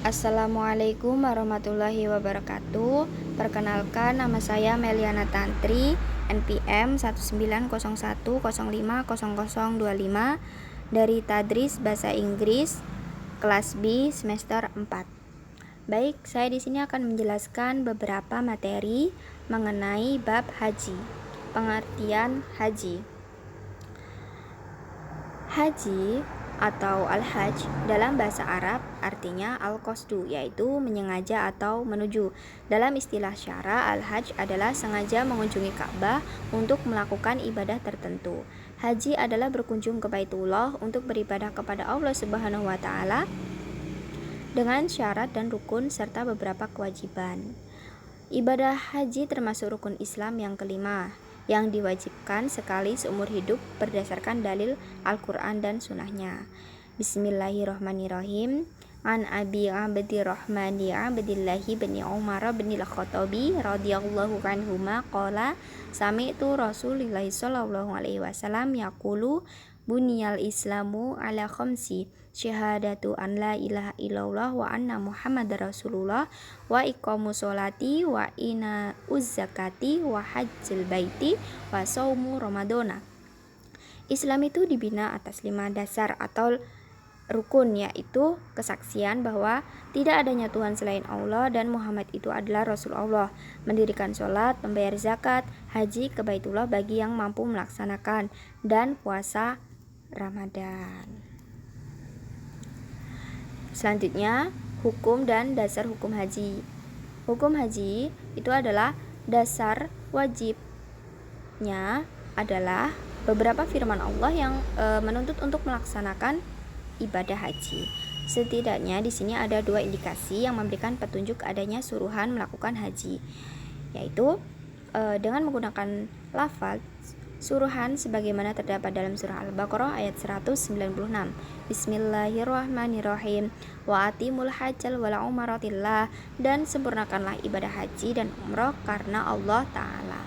Assalamualaikum warahmatullahi wabarakatuh. Perkenalkan, nama saya Meliana Tantri, NPM 1901050025 dari Tadris Bahasa Inggris kelas B semester 4. Baik, saya di sini akan menjelaskan beberapa materi mengenai bab haji. Pengertian haji. Haji atau al-hajj dalam bahasa Arab artinya al-qasdu, yaitu menyengaja atau menuju. Dalam istilah syara, al-hajj adalah sengaja mengunjungi Ka'bah untuk melakukan ibadah tertentu. Haji adalah berkunjung ke Baitullah untuk beribadah kepada Allah Subhanahu wa taala dengan syarat dan rukun serta beberapa kewajiban. Ibadah haji termasuk rukun Islam yang kelima, yang diwajibkan sekali seumur hidup berdasarkan dalil Al-Quran dan sunnahnya. Bismillahirrahmanirrahim. An Abi Abdirrahmani Abdillahi bin Umar bin Al-Khattabi radhiyallahu anhuma qala sami'tu Rasulillah sallallahu alaihi wasallam yaqulu buniyal islamu ala khamsi syahadatu an la ilaha illallah wa anna muhammadar rasulullah wa iqamus sholati wa ina uzzakati wa hajjil baiti wa saumu ramadona. Islam itu dibina atas 5 dasar atau rukun, yaitu kesaksian bahwa tidak adanya Tuhan selain Allah dan Muhammad itu adalah Rasul Allah, mendirikan sholat, membayar zakat, haji ke Baitullah bagi yang mampu melaksanakan, dan puasa Ramadan. Selanjutnya, hukum dan dasar hukum haji. Hukum haji itu adalah dasar wajibnya adalah beberapa firman Allah yang menuntut untuk melaksanakan ibadah haji. Setidaknya di sini ada 2 indikasi yang memberikan petunjuk adanya suruhan melakukan haji, yaitu dengan menggunakan lafaz suruhan sebagaimana terdapat dalam surah Al-Baqarah ayat 196. Bismillahirrahmanirrahim. Wa atimul hajjal wal umratillah, dan sempurnakanlah ibadah haji dan umrah karena Allah Ta'ala.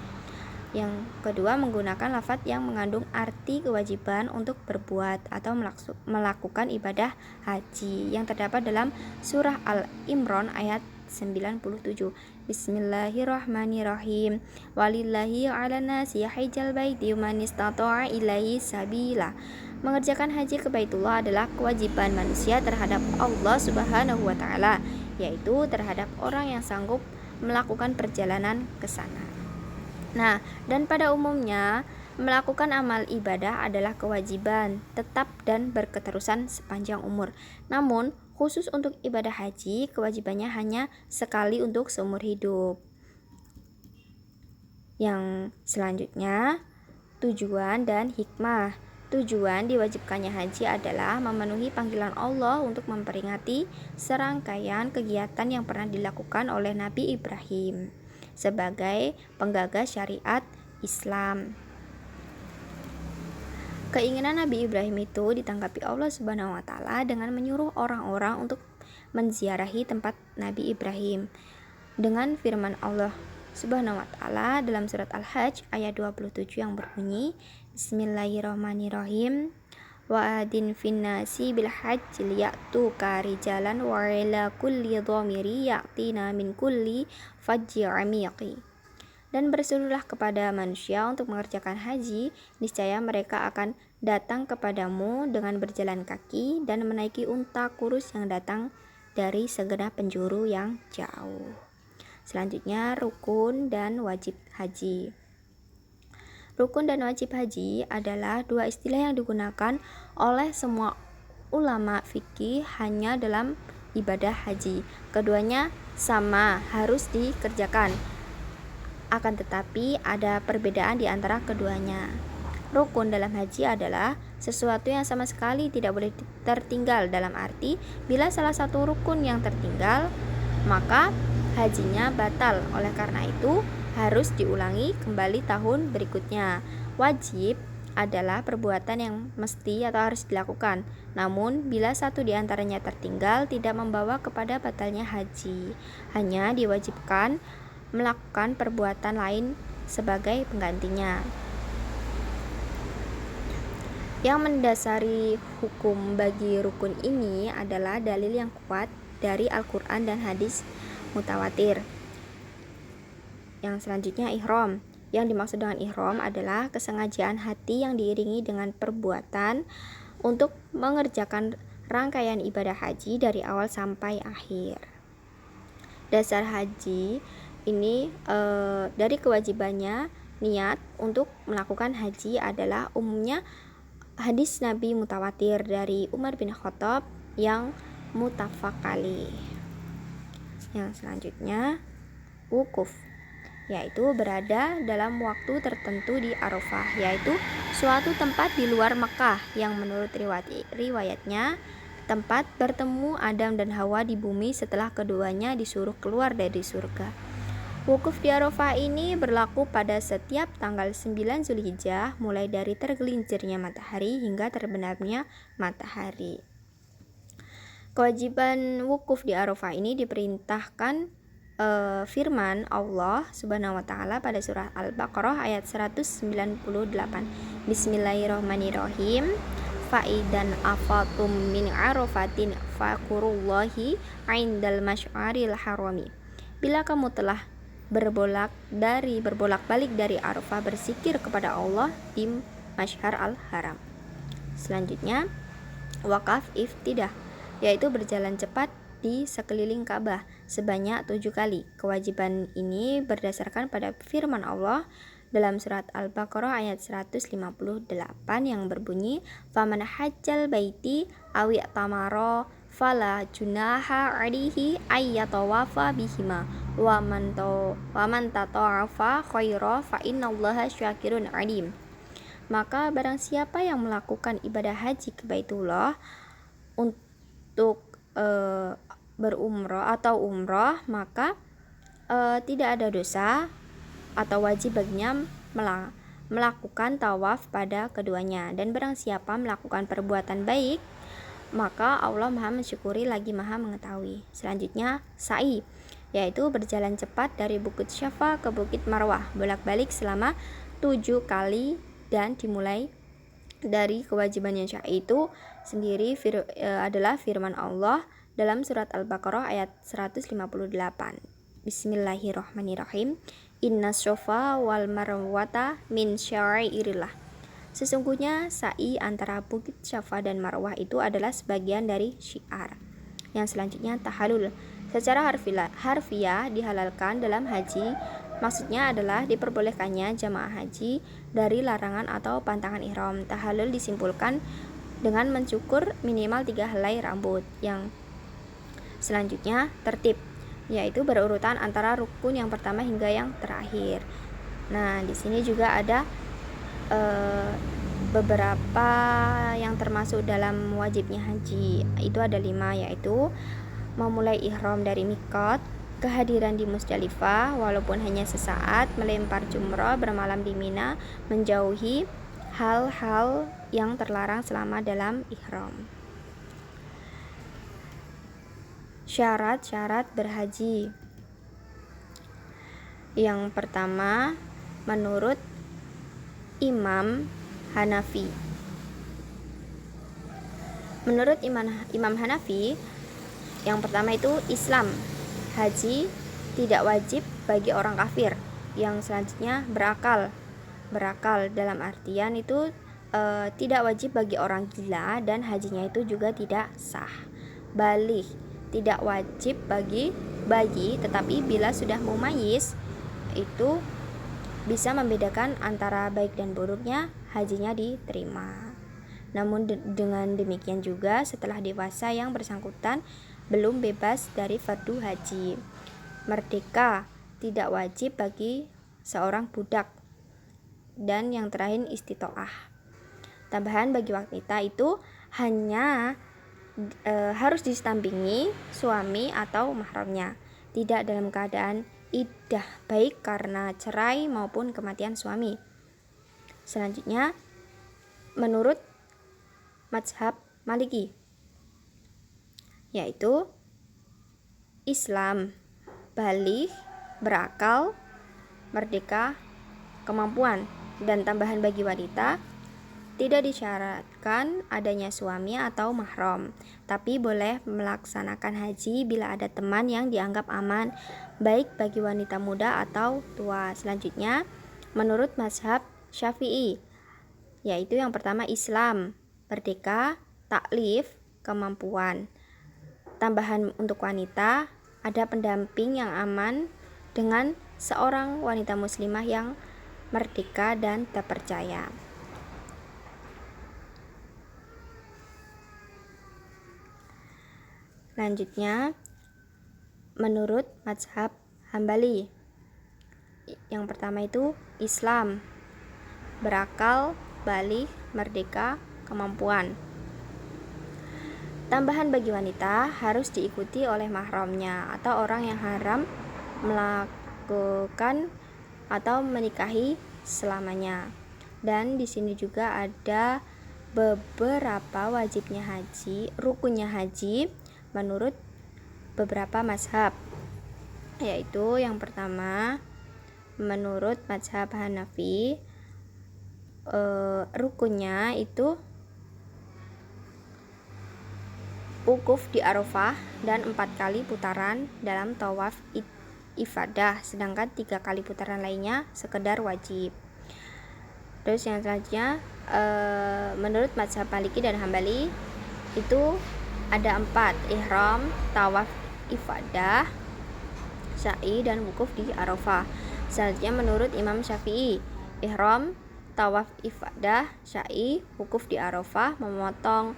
Yang kedua, menggunakan lafaz yang mengandung arti kewajiban untuk berbuat atau melakukan ibadah haji yang terdapat dalam surah Al-Imran ayat 97. Bismillahirrahmanirrahim. Walillahi 'alan nasi hajjal baiti man istata'a ilaihi sabila. Mengerjakan haji ke Baitullah adalah kewajiban manusia terhadap Allah Subhanahu wa taala, yaitu terhadap orang yang sanggup melakukan perjalanan ke sana. Nah, dan pada umumnya melakukan amal ibadah adalah kewajiban tetap dan berketerusan sepanjang umur. Namun, khusus untuk ibadah haji, kewajibannya hanya sekali untuk seumur hidup. Yang selanjutnya, tujuan dan hikmah. Tujuan diwajibkannya haji adalah memenuhi panggilan Allah untuk memperingati serangkaian kegiatan yang pernah dilakukan oleh Nabi Ibrahim sebagai penggagas syariat Islam. Keinginan Nabi Ibrahim itu ditanggapi Allah Subhanahu wa taala dengan menyuruh orang-orang untuk menziarahi tempat Nabi Ibrahim dengan firman Allah Subhanahu wa taala dalam surat Al-Hajj ayat 27 yang berbunyi Bismillahirrahmanirrahim. Wa adin finnasi bil hajj liya'tuka rijalan wa ala kulli dhamiri ya'tina min kulli fajji 'amiqi. Dan berserulah kepada manusia untuk mengerjakan haji, niscaya mereka akan datang kepadamu dengan berjalan kaki dan menaiki unta kurus yang datang dari segenap penjuru yang jauh. Selanjutnya, rukun dan wajib haji. Rukun dan wajib haji adalah 2 istilah yang digunakan oleh semua ulama fikih hanya dalam ibadah haji. Keduanya sama, harus dikerjakan. Akan tetapi ada perbedaan di antara keduanya. Rukun dalam haji adalah sesuatu yang sama sekali tidak boleh tertinggal, dalam arti bila salah satu rukun yang tertinggal, maka hajinya batal. Oleh karena itu harus diulangi kembali tahun berikutnya. Wajib adalah perbuatan yang mesti atau harus dilakukan. Namun, bila satu di antaranya tertinggal, tidak membawa kepada batalnya haji. Hanya diwajibkan melakukan perbuatan lain sebagai penggantinya. Yang mendasari hukum bagi rukun ini adalah dalil yang kuat dari Al-Quran dan hadis mutawatir. Yang selanjutnya ihram. Yang dimaksud dengan ihram adalah kesengajaan hati yang diiringi dengan perbuatan untuk mengerjakan rangkaian ibadah haji dari awal sampai akhir. Dasar haji ini dari kewajibannya niat untuk melakukan haji adalah umumnya hadis Nabi mutawatir dari Umar bin Khattab yang muttafaq alaih. Yang selanjutnya wukuf, yaitu berada dalam waktu tertentu di Arafah, yaitu suatu tempat di luar Mekah yang menurut riwayatnya tempat bertemu Adam dan Hawa di bumi setelah keduanya disuruh keluar dari surga. Wukuf di Arafah ini berlaku pada setiap tanggal 9 Zulhijjah mulai dari tergelincirnya matahari hingga terbenamnya matahari. Kewajiban wukuf di Arafah ini diperintahkan firman Allah Subhanahu wa taala pada surah Al-Baqarah ayat 198. Bismillahirrahmanirrahim. Fa'idan afatum min arafatin fakurullahi indal masy'aril harami. Bila kamu telah berbolak balik dari Arafah, berzikir kepada Allah di Masy'ar al-Haram. Selanjutnya wakaf iftidah, yaitu berjalan cepat di sekeliling Ka'bah sebanyak 7 kali. Kewajiban ini berdasarkan pada firman Allah dalam surat Al-Baqarah ayat 158 yang berbunyi, "Faman hajjal baiti aw i'tamara fala junaha 'alaihi ayyatawafa bihima wa man tata'afa khaira fa innallaha syakirun 'alim." Maka barang siapa yang melakukan ibadah haji ke Baitullah untuk berumrah atau umrah, maka tidak ada dosa atau wajib baginya melakukan tawaf pada keduanya. Dan barang siapa melakukan perbuatan baik, maka Allah Maha mensyukuri lagi Maha mengetahui. Selanjutnya sa'i, yaitu berjalan cepat dari Bukit Syafa ke Bukit Marwah bolak-balik selama 7 kali, dan dimulai dari kewajibannya sa'i itu sendiri adalah firman Allah dalam surat Al-Baqarah ayat 158. Bismillahirrahmanirrahim. Inna syofa wal marwata min sya'airillah. Sesungguhnya sa'i antara Bukit Syafa dan Marwah itu adalah sebagian dari syiar. Yang selanjutnya tahallul. Secara harfiah dihalalkan dalam haji, maksudnya adalah diperbolehkannya jamaah haji dari larangan atau pantangan ihram. Tahallul disimpulkan dengan mencukur minimal 3 helai rambut. Yang selanjutnya tertib, yaitu berurutan antara rukun yang pertama hingga yang terakhir. Nah, di sini juga ada beberapa yang termasuk dalam wajibnya haji. Itu ada 5, yaitu memulai ihram dari miqat, kehadiran di Musdalifah walaupun hanya sesaat, melempar jumrah, bermalam di Mina, menjauhi hal-hal yang terlarang selama dalam ihram. Syarat-syarat berhaji. Yang pertama, menurut Imam Hanafi. Menurut Imam Hanafi, yang pertama itu Islam. Haji tidak wajib bagi orang kafir. Yang selanjutnya berakal. Berakal dalam artian itu tidak wajib bagi orang gila, dan hajinya itu juga tidak sah. Baligh, tidak wajib bagi bayi, tetapi bila sudah mumayyiz itu bisa membedakan antara baik dan buruknya, hajinya diterima. Namun dengan demikian juga setelah dewasa yang bersangkutan belum bebas dari fardu haji. Merdeka, tidak wajib bagi seorang budak. Dan yang terakhir istitoah. Tambahan bagi wanita itu hanya harus distampingi suami atau mahramnya, tidak dalam keadaan iddah, baik karena cerai maupun kematian suami. Selanjutnya menurut mazhab Maliki, yaitu Islam, baligh, berakal, merdeka, kemampuan. Dan tambahan bagi wanita Tidak disyaratkan adanya suami atau mahram, tapi boleh melaksanakan haji bila ada teman yang dianggap aman, baik bagi wanita muda atau tua. Selanjutnya, menurut mazhab Syafi'i, yaitu yang pertama Islam, merdeka, taklif, kemampuan. Tambahan untuk wanita, ada pendamping yang aman dengan seorang wanita muslimah yang merdeka dan terpercaya. Selanjutnya, menurut mazhab Hambali, yang pertama itu Islam, berakal, balik, merdeka, kemampuan. Tambahan bagi wanita harus diikuti oleh mahramnya atau orang yang haram melakukan atau menikahi selamanya. Dan di sini juga ada beberapa wajibnya haji, rukunnya haji menurut beberapa mazhab, yaitu yang pertama menurut mazhab Hanafi, rukunnya itu wukuf di Arafah dan 4 kali putaran dalam tawaf ifadah, sedangkan 3 kali putaran lainnya sekedar wajib. Terus yang selanjutnya menurut mazhab Maliki dan Hambali itu ada 4: ihram, tawaf ifadah, sa'i, dan wukuf di Arafah. Selanjutnya menurut Imam Syafi'i, ihram, tawaf ifadah, sa'i, wukuf di Arafah, memotong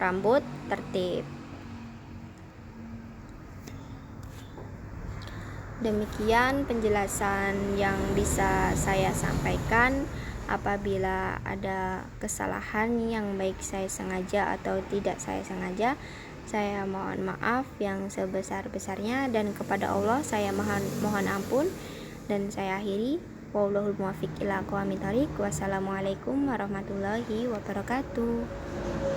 rambut, tertib. Demikian penjelasan yang bisa saya sampaikan. Apabila ada kesalahan yang baik saya sengaja atau tidak saya sengaja, saya mohon maaf yang sebesar-besarnya, dan kepada Allah saya mohon ampun. Dan saya akhiri, wallahul muwaffiq ila aqwamit thoriq. Wassalamualaikum warahmatullahi wabarakatuh.